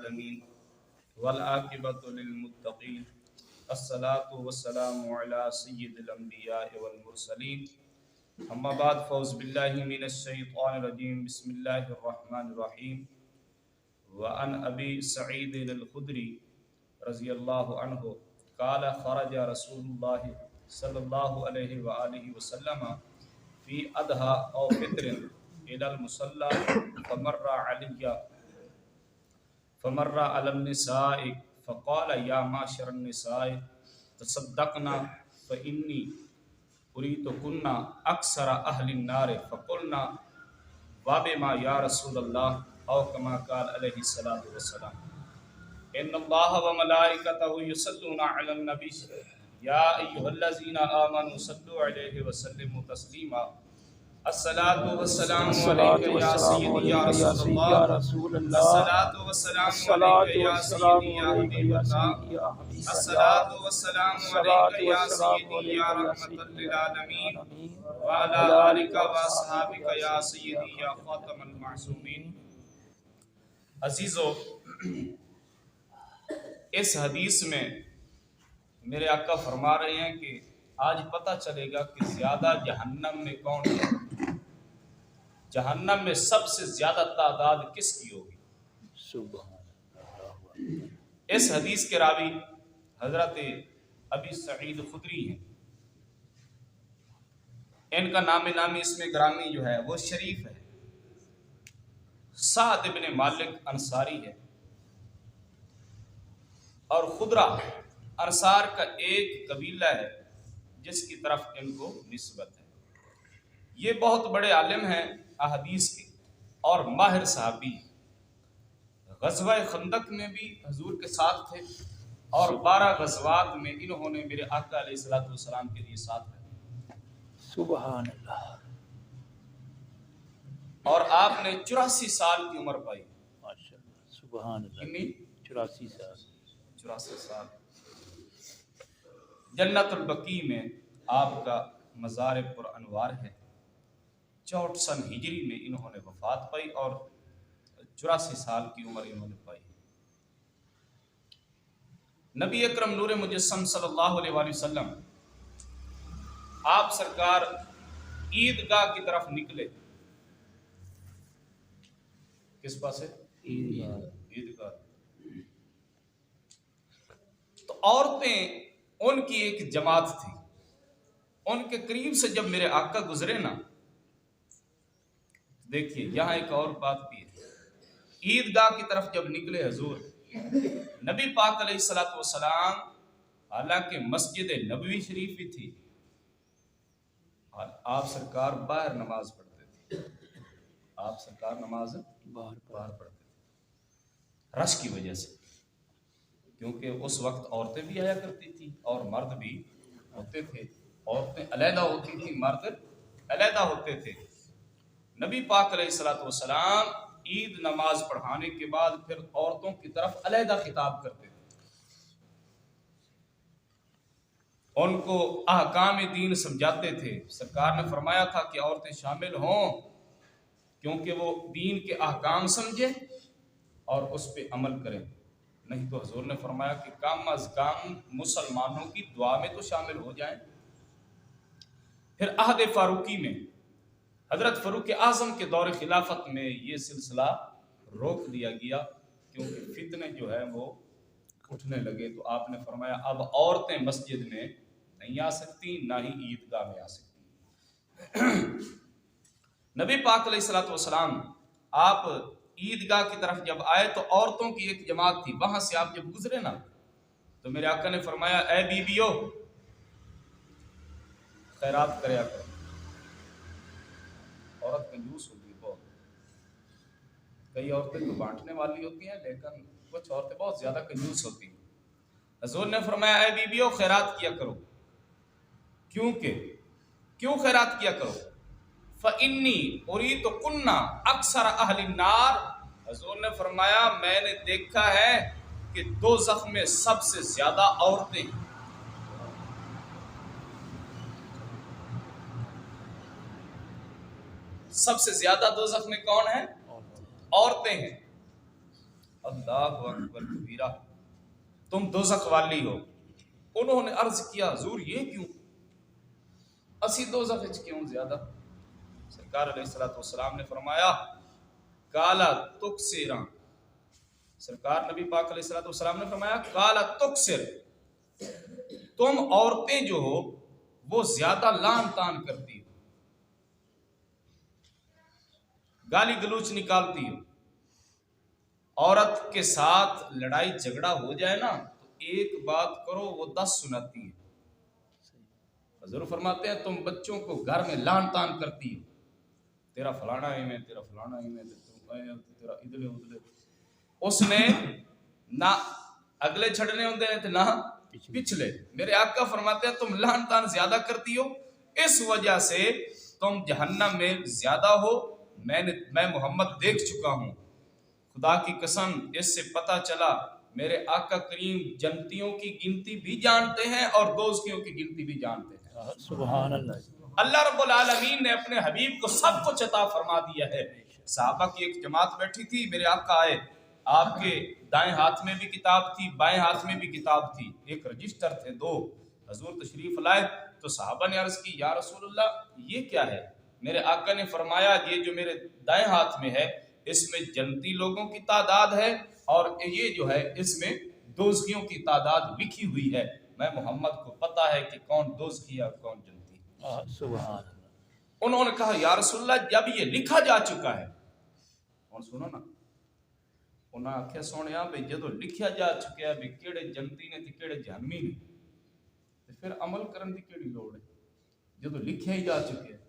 العالمين والعاقبۃ للمتقین الصلاۃ والسلام علی سید الانبیاء والمرسلین اما بعد فاعوذ باللہ من الشیطان الرجیم بسم اللہ الرحمن الرحیم وعن ابی سعید الخدری رضی اللہ عنہ قال خرج رسول اللہ صلی اللہ علیہ وآلہ وسلم فی اضحی او فطر الى المصلی فمر علی النساء فقال یا معشر النساء تصدقنا فإنی أريتكن أكثر أهل النار فقلنا وبما يا رسول الله أو كما قال عليه الصلاة والسلام إن الله وملائكته يصلون على النبي يا أيها الذين آمنوا صلوا عليه وسلموا تسليما الصلاة والسلام عليك يا سيدي يا رسول الله الصلاة والسلام عليك يا سيدي يا حبيب الله الصلاة والسلام عليك يا سيدي يا رحمة للعالمين وعلى آلك وأصحابك يا سيدي يا خاتم المعصومين. عزیزو، اس حدیث میں میرے آقا فرما رہے ہیں کہ آج پتہ چلے گا کہ زیادہ جہنم میں کون ہے. جہنم میں سب سے زیادہ تعداد کس کی ہوگی؟ سبحان اللہ. اس حدیث کے راوی حضرت ابی سعید خدری ہیں. ان کا نامی اس میں گرامی جو ہے وہ شریف ہے. سعد بن مالک انصاری ہے اور خدرہ انصار کا ایک قبیلہ ہے جس کی طرف ان کو نسبت ہے. یہ بہت بڑے عالم ہیں احادیث کے اور ماہر صحابی. غزوہ خندق میں بھی حضور کے ساتھ تھے اور 12 غزوات میں انہوں نے میرے آقا علیہ الصلوۃ والسلام کے لیے ساتھ رہے. سبحان اللہ. اور آپ نے 84 سال کی عمر پائی. ماشاءاللہ. سبحان اللہ. کتنی؟ 84 سال. جنت البقیع میں آپ کا مزار پر انوار ہے. 64 ہجری میں انہوں نے وفات پائی اور 84 سال کی عمر انہوں نے پائی. نبی اکرم نور مجسم صلی اللہ علیہ وآلہ وسلم آپ سرکار عیدگاہ کی طرف نکلے. کس پاس ہے؟ عیدگاہ. تو عورتیں ان کی ایک جماعت تھی. ان کے قریب سے جب میرے آقا گزرے نا، دیکھیے یہاں ایک اور بات بھی ہے. عیدگاہ کی طرف جب نکلے حضور، نبی پاک علیہ الصلوۃ والسلام حالانکہ مسجد نبوی شریف بھی تھی، آپ سرکار باہر نماز پڑھتے تھے. آپ سرکار نماز باہر پڑھتے تھے رش کی وجہ سے، کیونکہ اس وقت عورتیں بھی آیا کرتی تھی اور مرد بھی ہوتے تھے. عورتیں علیحدہ ہوتی تھی، مرد علیحدہ ہوتے تھے. نبی پاک علیہ الصلوۃ والسلام عید نماز پڑھانے کے بعد پھر عورتوں کی طرف علیحدہ خطاب کرتے تھے. ان کو احکام دین سمجھاتے تھے. سرکار نے فرمایا تھا کہ عورتیں شامل ہوں کیونکہ وہ دین کے احکام سمجھے اور اس پہ عمل کریں. نہیں تو حضور نے فرمایا کہ کم از کم مسلمانوں کی دعا میں تو شامل ہو جائیں. پھر عہد فاروقی میں حضرت فاروق اعظم کے دور خلافت میں یہ سلسلہ روک دیا گیا کیونکہ فتنے جو ہے وہ اٹھنے لگے. تو آپ نے فرمایا اب عورتیں مسجد میں نہیں آ سکتی، نہ ہی عیدگاہ میں آ سکتی. نبی پاک علیہ الصلوۃ والسلام آپ عیدگاہ کی طرف جب آئے تو عورتوں کی ایک جماعت تھی. وہاں سے آپ جب گزرے نا تو میرے آقا نے فرمایا اے بیویو خیرات کریا کرو. عورت کنجوس ہوتی ہے بہت. کئی عورتیں تو بانٹنے والی ہوتی ہیں لیکن کچھ عورتیں بہت زیادہ کنجوس ہوتی ہیں. حضور نے فرمایا اے بیویو خیرات کیا کرو. کیوں خیرات کیا کرو؟ فَإِنِّي أُرِيدُكُنَّ أَكْثَرَ أَهْلِ النَّارِ. حضور نے فرمایا میں نے دیکھا ہے کہ دوزخ میں سب سے زیادہ عورتیں. سب سے زیادہ دوزخ میں کون ہیں؟ عورتیں ہیں. اللہ اکبر کبیرہ، تم دوزخ والی ہو۔ انہوں نے عرض کیا حضور یہ کیوں، اسی دوزخ وچ کیوں زیادہ؟ سرکار علیہ الصلوۃ والسلام نے فرمایا کالا تکسراں، سرکار نبی پاک علیہ الصلوۃ والسلام نے فرمایا کالا تکسر، تم عورتیں جو ہو وہ زیادہ لان تان کرتی ہو، گالی گلوچ نکالتی ہو۔ عورت کے ساتھ لڑائی جھگڑا ہو جائے نا تو ایک بات کرو وہ 10 سناتی ہے۔ حضور فرماتے ہیں تم بچوں کو گھر میں لان تان کرتی ہو، تیرا فلانا ہی میں، تیرا فلانا ہی میں، تیرا ادلے ادلے، اس نے نہ اگلے چھڑنے ہوندے ہیں نہ پچھلے۔ میرے آقا فرماتے ہیں تم لان تان زیادہ کرتی ہو، اس وجہ سے تم جہنم میں زیادہ ہو۔ میں محمد دیکھ چکا ہوں، خدا کی قسم اس سے پتہ چلا میرے آقا کریم جنتیوں کی گنتی بھی جانتے ہیں اور دوزخیوں کی گنتی بھی جانتے ہیں۔ سبحان اللہ۔ اللہ رب العالمین نے اپنے حبیب کو سب کچھ عطا فرما دیا ہے۔ صحابہ کی ایک جماعت بیٹھی تھی، میرے آقا آئے، آپ کے دائیں ہاتھ میں بھی کتاب تھی، بائیں ہاتھ میں بھی کتاب تھی، ایک رجسٹر تھے دو۔ حضور تشریف لائے تو صحابہ نے عرض کی یا رسول اللہ یہ کیا ہے؟ میرے آقا نے فرمایا یہ جو میرے دائیں ہاتھ میں ہے اس میں جنتی لوگوں کی تعداد ہے اور یہ جو ہے اس میں دوزخیوں کی تعداد لکھی ہوئی ہے۔ میں محمد کو پتا ہے کہ کون دوزخی ہے اور کون جنتی ہے۔ سبحان اللہ۔ انہوں نے کہا یا رسول اللہ جب یہ لکھا جا چکا ہے، اور سنو نا، انہوں نے آخیا سونے بھئی جدو لکھیا جا چکا ہے بھی کیڑے جنتی نے تے کیڑے جہنمی نے، تے پھر عمل کرن دی کیڑی لوڑ ہے جدو لکھیا ہی جا چکے ہے۔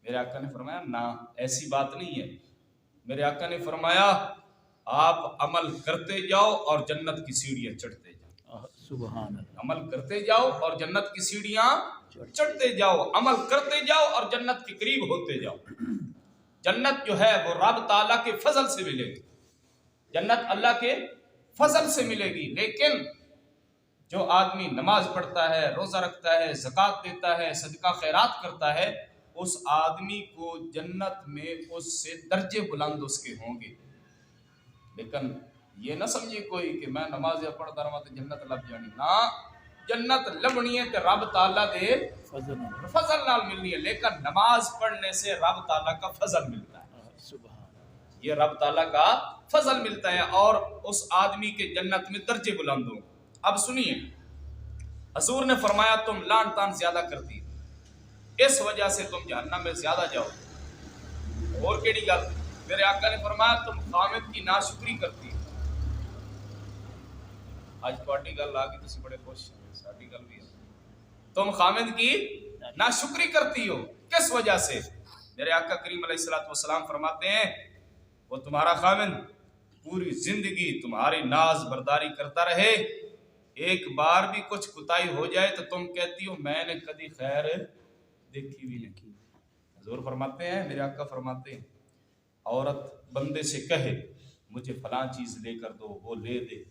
میرے آقا نے فرمایا نہ ایسی بات نہیں ہے۔ میرے آقا نے فرمایا آپ عمل کرتے جاؤ اور جنت کی سیڑھیاں چڑھتے جاؤ۔ سبحان اللہ۔ عمل کرتے جاؤ اور جنت کی سیڑھیاں چڑھتے جاؤ، عمل کرتے جاؤ اور جنت کے قریب ہوتے جاؤ۔ جنت جو ہے وہ رب تعالیٰ کے فضل سے ملے گی، جنت اللہ کے فضل سے ملے گی۔ لیکن جو آدمی نماز پڑھتا ہے، روزہ رکھتا ہے، زکوٰۃ دیتا ہے، صدقہ خیرات کرتا ہے، اس آدمی کو جنت میں اس سے درجے بلند اس کے ہوں گے۔ لیکن یہ نہ سمجھے کوئی کہ میں نماز پڑھتا رہا تو جنت لب جانی، نہ جنت لبنی ہے کہ رب تعالیٰ دے فضل نال ملنی ہے، لیکن نماز پڑھنے سے رب تعالیٰ کا فضل ملتا ہے، یہ رب تعالیٰ کا فضل ملتا ہے اور اس آدمی کے جنت میں درجے بلند ہوں۔ اب سنیے، حضور نے فرمایا تم لان تان زیادہ کرتی اس وجہ سے تم جہنم میں زیادہ جاؤ۔ اور کیڑی گل؟ میرے آقا نے فرمایا تم خامد کی ناشکری کرتی ہو۔ آج تہاڈی گل آ گئی تسی بڑے خوش ہیں، ساڈی گل بھی ہے۔ تم خامد کی ناشکری کرتی ہو، کس وجہ سے؟ میرے آقا کریم علیہ الصلوۃ والسلام فرماتے ہیں وہ تمہارا خامد پوری زندگی تمہاری ناز برداری کرتا رہے، ایک بار بھی کچھ کوتاہی ہو جائے تو تم کہتی ہو میں نے کبھی خیر دیکھی بھی نہیں۔ حضور فرماتے ہیں، میرے آقا فرماتے ہیں عورت بندے سے کہے مجھے فلاں چیز لے کر دو، وہ لے دے،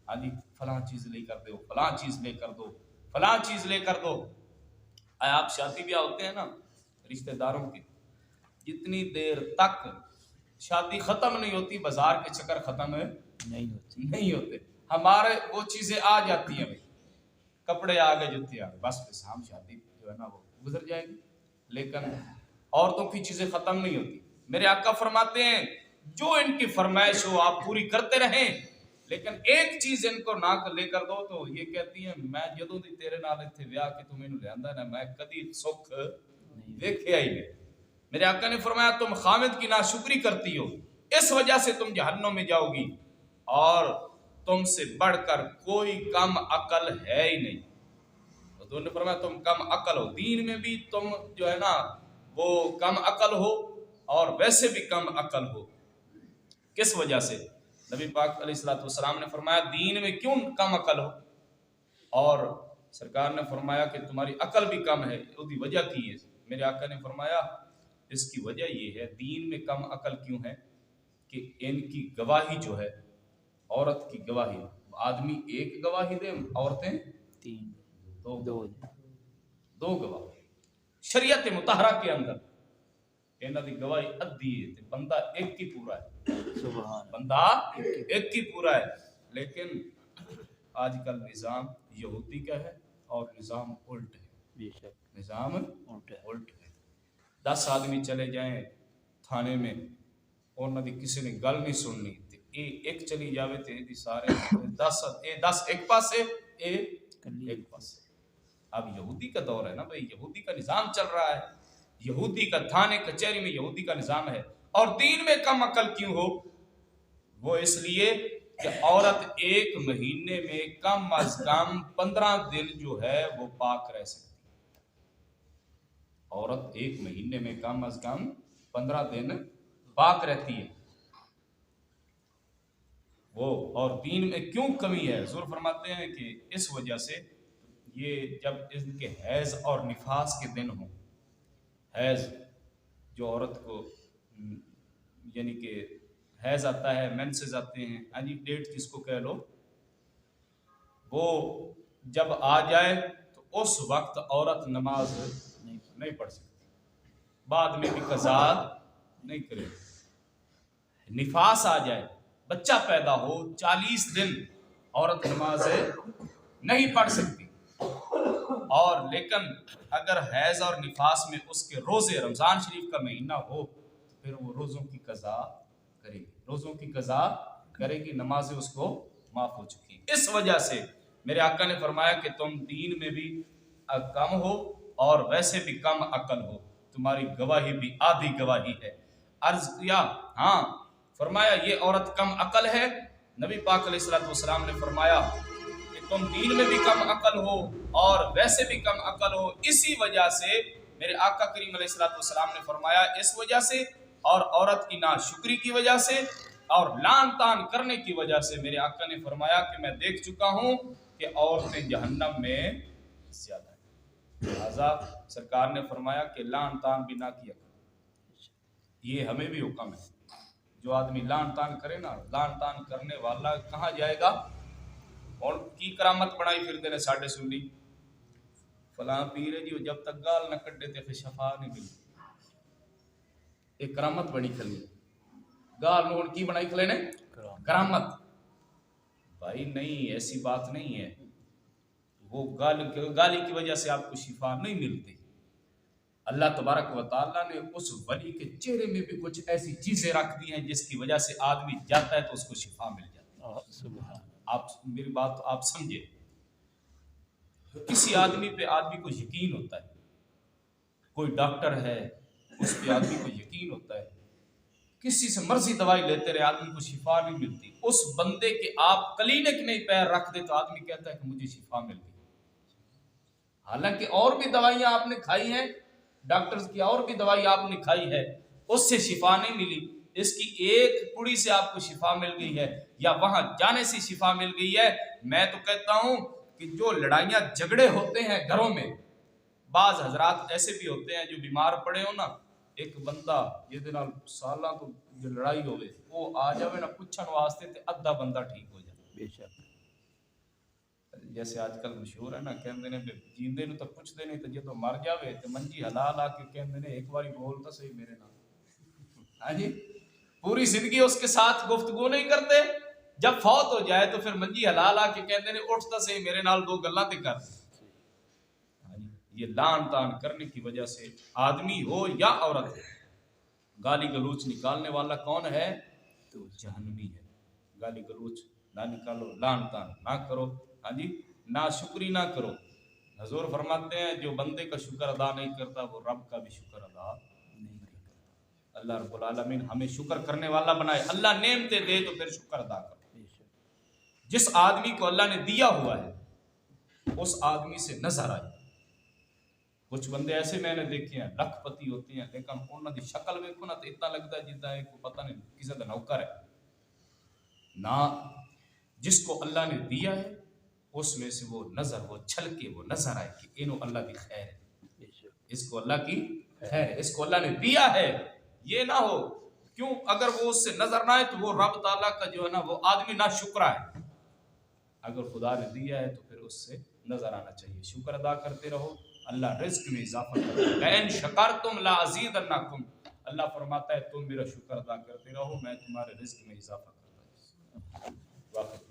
ہاں جی فلاں چیز لے کر دو، فلاں چیز لے کر دو، فلاں چیز لے کر دو۔ آپ شادی بیاہ ہوتے ہیں نا رشتہ داروں کے، جتنی دیر تک شادی ختم نہیں ہوتی بازار کے چکر ختم نہیں ہوتے، ہمارے وہ چیزیں آ جاتی ہیں، کپڑے آ گئے، جوتے آ گئے، بس پھر ہم شادی جو ہے نا وہ گزر جائے گی، لیکن عورتوں کی چیزیں ختم نہیں ہوتی۔ میرے آقا فرماتے ہیں جو ان کی فرمائش ہو آپ پوری کرتے رہیں، لیکن ایک چیز ان کو نہ لے کر دو تو یہ کہتی ہیں میں جدوں دی تیرے نال ایتھے ویاہ کے تو مینوں لیندا نا میں کدی سکھ دیکھیا ہی نہیں۔ میرے آقا نے فرمایا تم خامد کی ناشکری کرتی ہو، اس وجہ سے تم جہنم میں جاؤ گی، اور تم سے بڑھ کر کوئی کم عقل ہے ہی نہیں۔ حضور نے فرمایا تم کم عقل ہو، دین میں بھی تم جو ہے نا وہ کم عقل ہو اور ویسے بھی کم عقل ہو۔ کس وجہ سے؟ نبی پاک علیہ الصلوۃ والسلام نے فرمایا دین میں کیوں کم عقل ہو؟ اور سرکار نے فرمایا کہ تمہاری عقل بھی کم ہے، اس کی وجہ کی ہے؟ میرے آقا نے فرمایا اس کی وجہ یہ ہے، دین میں کم عقل کیوں ہے کہ ان کی گواہی جو ہے، عورت کی گواہی، آدمی ایک گواہی دے، عورتیں تین، دو گواہ۔ شریعت مطہرہ کے اندر انہاں دی گواہی ادھی ہے تے بندہ ایک ہی پورا ہے، سبحان بندہ ایک ہی پورا ہے. لیکن آج کل نظام یہودی کا ہے اور نظام الٹ ہے، بے شک نظام الٹا ہے. الٹ ہے. 10 آدمی چلے جائیں تھانے میں، انہاں دی کسی نے گل نہیں سننی تے اے ایک چلی جاوے تے دی سارے 10 ایک پاسے اے ایک پاسے. اب یہودی کا دور ہے نا بھائی، یہودی کا نظام چل رہا ہے، یہودی کا تھانے کچہری میں یہودی کا نظام ہے. اور دین میں کم عقل کیوں ہو؟ وہ اس لیے کہ عورت ایک مہینے میں کم از کم 15 دن جو ہے وہ پاک رہ سکتی. عورت ایک مہینے میں کم از کم 15 دن پاک رہتی ہے. وہ اور دین میں کیوں کمی ہے؟ حضور فرماتے ہیں کہ اس وجہ سے یہ جب ان کے حیض اور نفاس کے دن ہوں، حیض جو عورت کو یعنی کہ حیض آتا ہے، مینسز آتے ہیں، ہاں جی ڈیٹ جس کو کہہ لو، وہ جب آ جائے تو اس وقت عورت نماز نہیں پڑھ سکتی، بعد میں بھی قضا نہیں کرے. نفاس آ جائے، بچہ پیدا ہو، 40 دن عورت نماز نہیں پڑھ سکتی. اور لیکن اگر حیض اور نفاس میں اس کے روزے، رمضان شریف کا مہینہ ہو تو پھر وہ روزوں کی قضا کرے گی، روزوں کی قضا کرے گی، نمازیں اس کو معاف ہو چکی ہیں. اس وجہ سے میرے آقا نے فرمایا کہ تم دین میں بھی کم ہو اور ویسے بھی کم عقل ہو، تمہاری گواہی بھی آدھی گواہی ہے. عرض کیا ہاں، فرمایا یہ عورت کم عقل ہے. نبی پاک علیہ الصلوۃ والسلام نے فرمایا کہ تم دین میں بھی کم عقل ہو اور ویسے بھی کم عقل ہو. اسی وجہ سے میرے آقا کریم علیہ الصلوۃ والسلام نے فرمایا اس وجہ سے، اور عورت کی ناشکری کی وجہ سے اور لعن طعن کرنے کی وجہ سے میرے آقا نے فرمایا کہ میں دیکھ چکا ہوں کہ عورتیں جہنم میں زیادہ ہیں. لہذا سرکار نے فرمایا کہ لعن طعن بھی نہ کیا کرو. یہ ہمیں بھی حکم ہے. جو آدمی لعن طعن کرے نا، لعن طعن کرنے والا کہاں جائے گا؟ اور کی کرامت بنائی پھرتے نے ساڈے سنی، فلاں پیر ہے جی وہ جب تک گال نہ کٹے تے پھر شفا نہیں ملتی. ایک کرامت بنی کھلی، گال نو کی بنائی کھلے نے کرامت. بھائی نہیں، ایسی بات نہیں ہے. وہ گالی کی وجہ سے آپ کو شفا نہیں ملتی. اللہ تبارک و تعالیٰ نے اس ولی کے چہرے میں بھی کچھ ایسی چیزیں رکھ دی ہیں جس کی وجہ سے آدمی جاتا ہے تو اس کو شفا مل جاتی ہے. آپ میری بات تو آپ سمجھے. کسی آدمی پہ آدمی کو یقین ہوتا ہے، کوئی ڈاکٹر ہے اس پہ آدمی کو یقین ہوتا ہے، کسی سے مرضی دوائی لیتے رہے آدمی کو شفا نہیں ملتی. اس بندے کے آپ کلینک میں پیر رکھ دے تو آدمی کہتا ہے کہ مجھے شفا مل گئی، حالانکہ اور بھی دوائیاں آپ نے کھائی ہیں، ڈاکٹرز کی اور بھی دوائی آپ نے کھائی ہے، اس سے شفا نہیں ملی. اس کی ایک پڑی سے آپ کو شفا مل گئی ہے یا وہاں جانے سے شفا مل گئی ہے. میں تو کہتا ہوں کہ جو لڑائیاں جھگڑے ہوتے ہیں گھروں میں، بعض حضرات ایسے بھی ہوتے ہیں جو بیمار پڑے ہو نا، ایک بندہ یہ سالاں تو جو لڑائی ہوئے وہ آ جاوے نا پوچھن واسطے تے ادھا بندہ ٹھیک ہو جائے. بے شک. جیسے آج کل مشہور ہے نا، کہندے نے جیندے نو تو پوچھدے نہیں تے جدوں مر جاوے تے منجی حلال آ کے کہندے نے ایک باری بول تو صحیح میرے نال. ہاں جی، پوری زندگی اس کے ساتھ گفتگو نہیں کرتے، جب فوت ہو جائے تو پھر منجی حلال آ کے کہندے نے اٹھ تو صحیح میرے نال دو گلاں تے کر. یہ لعن طعن کرنے کی وجہ سے آدمی ہو یا عورت ہے، گالی گلوچ نکالنے والا کون ہے؟ تو جہنمی ہے. گالی گلوچ نہ نکالو، لعن طعن نہ کرو، ہاں جی نہ شکری نہ کرو. حضور فرماتے ہیں جو بندے کا شکر ادا نہیں کرتا وہ رب کا بھی شکر ادا نہیں کرتا. اللہ رب العالمین ہمیں شکر کرنے والا بنائے. اللہ نعمتیں دے تو پھر شکر ادا کرو. جس آدمی کو اللہ نے دیا ہوا ہے اس آدمی سے نظر آئے. کچھ بندے ایسے میں نے دیکھے ہیں لکھ پتی ہوتے ہیں لیکن انہوں کی شکل ویکھو نا تو اتنا لگتا ہے جدا ہے کوئی پتہ نہیں کسی کا نوکر ہے. نہ جس کو اللہ نے دیا ہے اس میں سے وہ نظر، وہ چھل کے وہ نظر آئے کہ انہوں اللہ کی خیر ہے، اس کو اللہ کی خیر ہے، اس کو اللہ نے دیا ہے. یہ نہ ہو کیوں اگر وہ اس سے نظر نہ آئے تو وہ رب تعالیٰ کا جو ہے نا وہ آدمی نہ شکرا ہے. اگر خدا نے دیا ہے تو پھر اس سے نظر آنا چاہیے. شکر ادا کرتے رہو، اللہ رزق میں اضافہ کرے گا. لئن شکرتم لازیدنکم، اللہ فرماتا ہے تم میرا شکر ادا کرتے رہو، میں تمہارے رزق میں اضافہ کرتا ہوں۔ واقعی